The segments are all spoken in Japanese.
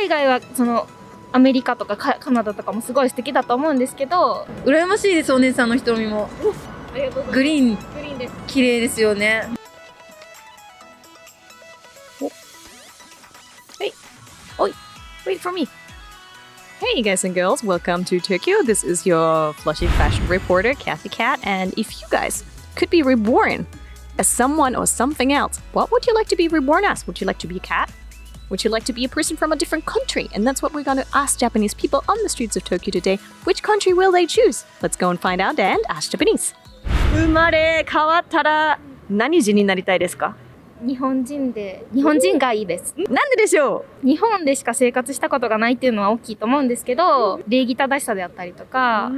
海外はそのアメリカとかカナダとかもすごい素敵だと思うんですけど、羨ましいです。お姉さんの瞳もありがとうございます。グリーングリーンです。綺麗ですよね。Wait for me. Hey, guys and girls, welcome to Tokyo. This is your flushy fashion reporter, Kathy Cat. And if you guys could be reborn as someone or something else, what would you like to be reborn as? Would you like to be a cat? Would you like to be a person from a different country? And that's what we're going to ask Japanese people on the streets of Tokyo today. Which country will they choose? Let's go and find out and ask Japanese. 生まれ変わったら何人になりたいですか？日本人がいいです。なんででしょ日本でしか生活したことがないっていうのは大きいと思うんですけど、礼儀正しさであったりとか、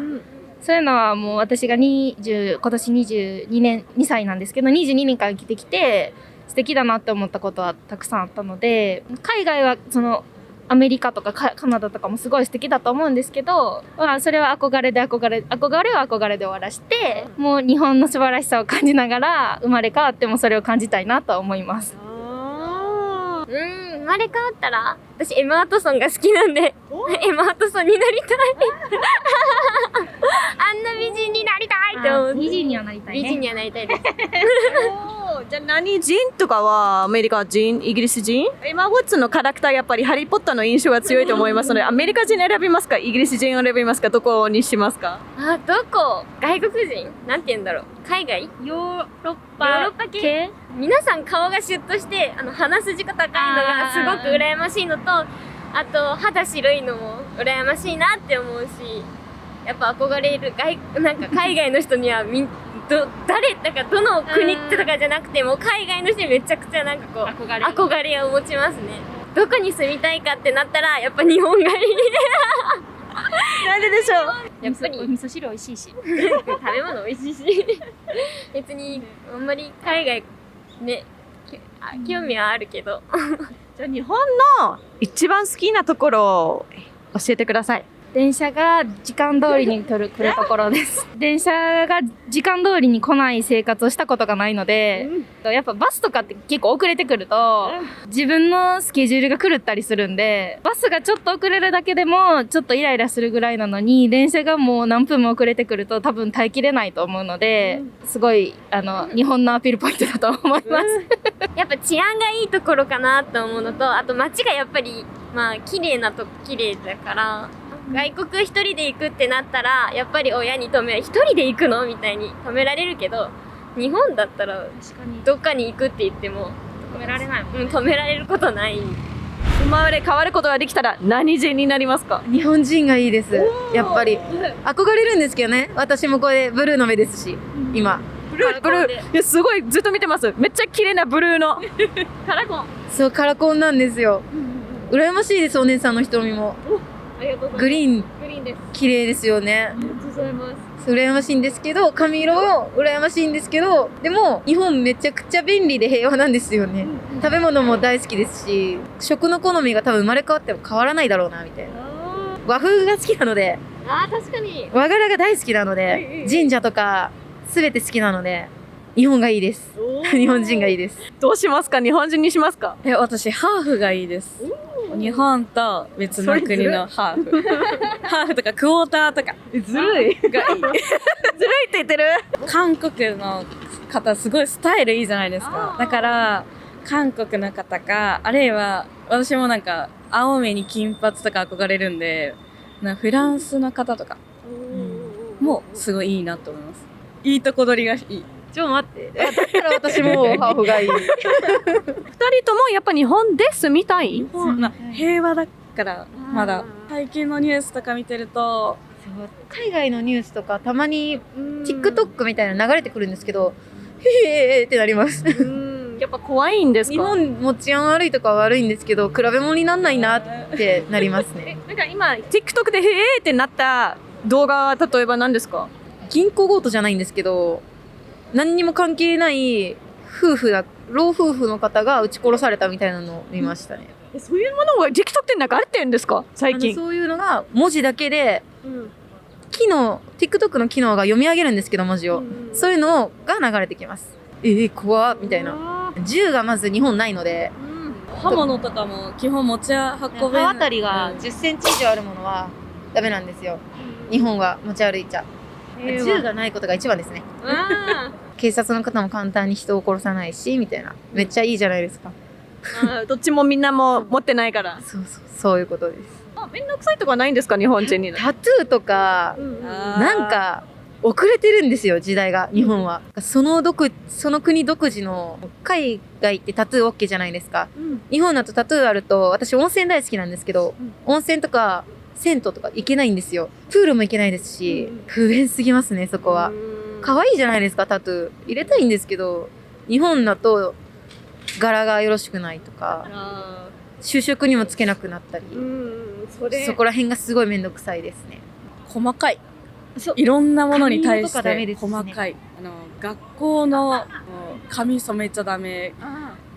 そういうのはもう私が今年22歳なんですけど、22年間生きてきて素敵だなって思ったことはたくさんあったので、海外はそのアメリカとかカナダとかもすごい素敵だと思うんですけど、それは憧れは憧れで終わらして、もう日本の素晴らしさを感じながら生まれ変わってもそれを感じたいなとは思います。生まれ変わったら私エマ・ワトソンが好きなんでエマ・ワトソンになりたいあんな美人になりたいって思う。美人にはなりたいね。美人にはなりたいですじゃあ何人とかはアメリカ人、イギリス人？エマ・ウォッツのキャラクターやっぱりハリー・ポッターの印象が強いと思いますので、アメリカ人選びますか、イギリス人選びますか、どこにしますか？どこ？外国人？なんて言うんだろう、海外？ヨーロッパ系？皆さん顔がシュッとして鼻筋が高いのがすごく羨ましいのと、あと肌白いのも羨ましいなって思うし、やっぱ憧れるなんか海外の人には誰なんかどの国ってとかじゃなくても海外の人にめちゃくちゃなんかこう憧れを持ちますね。どこに住みたいかってなったらやっぱ日本がいいなんででしょう？やっぱりお味噌汁美味しいし食べ物美味しいし別にあんまり海外ね興味はあるけどじゃあ日本の一番好きなところを教えてください。電車が時間通りに来るところです。電車が時間通りに来ない生活をしたことがないので、やっぱバスとかって結構遅れてくると、自分のスケジュールが狂ったりするんで、バスがちょっと遅れるだけでもちょっとイライラするぐらいなのに、電車がもう何分も遅れてくると多分耐えきれないと思うので、すごい日本のアピールポイントだと思います。やっぱ治安がいいところかなと思うのと、あと街がやっぱり綺麗だから、外国一人で行くってなったらやっぱり親に一人で行くのみたいに止められるけど、日本だったらどっかに行くって言っても止められないもん。止められることない。生まれ変わることができたら何人になりますか？日本人がいいです。やっぱり憧れるんですけどね。私もこれブルーの目ですし、今ブルーいやすごいずっと見てます。めっちゃ綺麗なブルーのカラコン。そうカラコンなんですよ。羨ましいです。お姉さんの瞳もありがとうございます。グリーングリーンです。綺麗ですよね。ありがとうございます。羨ましいんですけど、髪色も羨ましいんですけど、でも日本めちゃくちゃ便利で平和なんですよね。食べ物も大好きですし、食の好みが多分生まれ変わっても変わらないだろうなみたいな。和風が好きなので、確かに和柄が大好きなので、神社とか全て好きなので日本がいいです。日本人がいいです。どうしますか？日本人にしますか？私ハーフがいいです。日本と別の国のハーフハーフとかクォーターとかずるいがいいずるいって言ってる。韓国の方すごいスタイルいいじゃないですか。だから韓国の方か、あるいは私もなんか青目に金髪とか憧れるんで、フランスの方とかもすごいいいなと思います。いいとこ取りがいい。ちょっと待って。だったら私もハーフがいい。二人ともやっぱ日本で住みたい？平和だからまだ最近のニュースとか見てると、海外のニュースとかたまに TikTok みたいなの流れてくるんですけど、へーってなります。やっぱ怖いんですか？日本も治安悪いとかは悪いんですけど、比べ物になんないなってなりますね。なんか今 TikTok でへーってなった動画は例えば何ですか？銀行強盗じゃないんですけど、何にも関係ない老夫婦の方が撃ち殺されたみたいなのを見ましたね。そういうものが TikTok で流れてるんですか？最近そういうのが文字だけで、TikTok の機能が読み上げるんですけど、文字を、そういうのが流れてきます。怖っみたいな。銃がまず日本ないので、刃物とかも基本持ち運べない。刃渡りが10センチ以上あるものはダメなんですよ。日本は持ち歩いちゃう。銃がないことが一番ですね。警察の方も簡単に人を殺さないしみたいな、めっちゃいいじゃないですか。どっちもみんなも持ってないから。そういうことです。めんどくさいとかないんですか、日本人に。タトゥーとか、なんか遅れてるんですよ、時代が。日本はその国独自の、海外ってタトゥー OK じゃないですか。日本だとタトゥーあると、私温泉大好きなんですけど、温泉とか銭湯とか行けないんですよ。プールも行けないですし、不便すぎますね、そこは。可愛いじゃないですか、タトゥー入れたいんですけど、日本だと柄がよろしくないとか、就職にもつけなくなったり、そこら辺がすごいめんどくさいですね。細かい。いろんなものに対して髪色とかダメ細かい。学校の髪染めちゃダメ、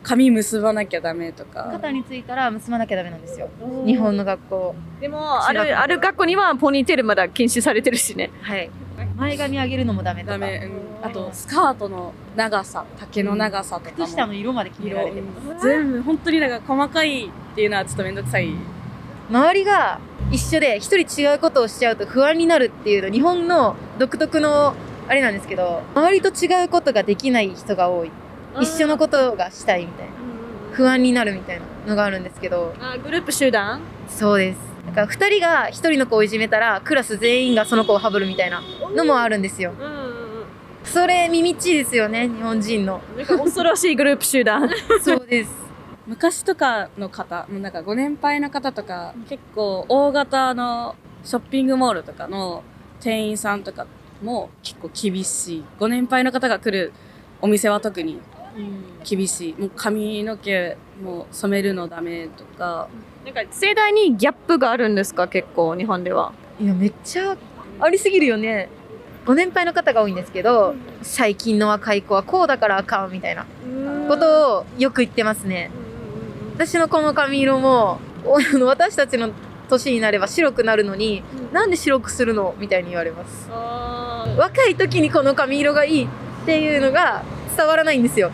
髪結ばなきゃダメとか。肩についたら結ばなきゃダメなんですよ、日本の学校。でもある学校にはポニーテールまだ禁止されてるしね。はい。前髪上げるのもダメとか。ダメ。あとスカートの長さ、丈の長さとかも。靴下の色まで決められてます。全部本当に細かいっていうのはちょっとめんどくさい。周りが一緒で一人違うことをしちゃうと不安になるっていうの、日本の独特のあれなんですけど、周りと違うことができない人が多い。一緒のことがしたいみたいな、不安になるみたいなのがあるんですけど。グループ集団。そうです。だから2人が1人の子をいじめたらクラス全員がその子をハブるみたいなのもあるんですよ。それ耳っちいですよね、日本人の。恐ろしいグループ集団。そうです。昔とかの方、なんかご年配の方とか、結構大型のショッピングモールとかの店員さんとかも結構厳しい。ご年配の方が来るお店は特に厳しい。もう髪の毛も染めるのダメとか。なんか世代にギャップがあるんですか、結構日本では。いや、めっちゃありすぎるよね。ご年配の方が多いんですけど、最近の若い子はこうだからあかんみたいなことをよく言ってますね。私のこの髪色も私たちの年になれば白くなるのに、なんで白くするのみたいに言われます。若い時にこの髪色がいいっていうのが伝わらないんですよ。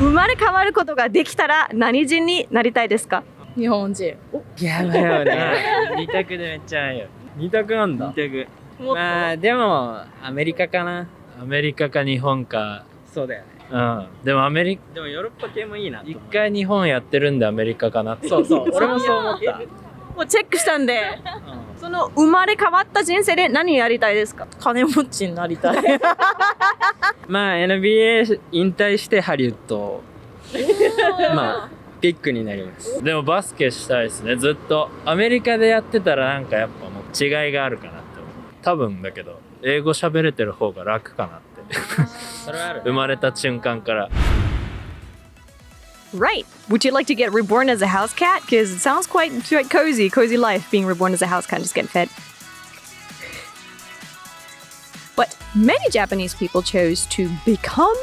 生まれ変わることができたら何人になりたいですか？日本人。やばいよね。二択でめっちゃいいよ。二択なんだ。二択。まあでもアメリカかな。アメリカか日本か。そうだよね。うん。でもヨーロッパ系もいいな。一回日本やってるんでアメリカかなって。そう俺もそう思った。もうチェックしたんで、その生まれ変わった人生で何やりたいですか？金持ちになりたい。まあ NBA 引退してハリウッドまあビッグになります。でもバスケしたいですね。ずっとアメリカでやってたらなんかやっぱもう違いがあるかなって思う。多分だけど英語喋れてる方が楽かなってそれはある。生まれた瞬間から。 Right. Would you like to get reborn as a house cat? Because it sounds quite cozy life being reborn as a house cat, just getting fed. But many Japanese people chose to become,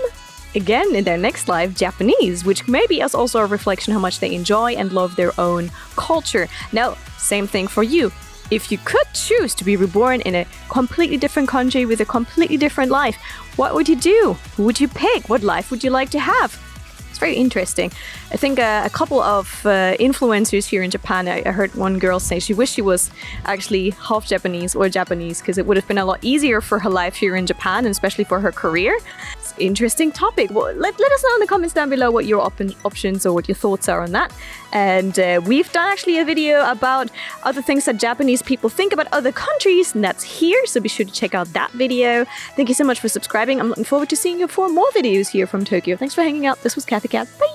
again in their next life, Japanese, which maybe is also a reflection how much they enjoy and love their own culture. Now, same thing for you. If you could choose to be reborn in a completely different country with a completely different life, what would you do? Who would you pick? What life would you like to have? It's very interesting. I think a couple of influencers here in Japan, I heard one girl say she wished she was actually half Japanese or Japanese because it would have been a lot easier for her life here in Japan and especially for her career. It's an interesting topic. Well, let us know in the comments down below what your options or what your thoughts are on that. And we've done actually a video about other things that Japanese people think about other countries, and that's here, so be sure to check out that video. Thank you so much for subscribing. I'm looking forward to seeing you for more videos here from Tokyo. Thanks for hanging out. This was Kathy Cat. Bye!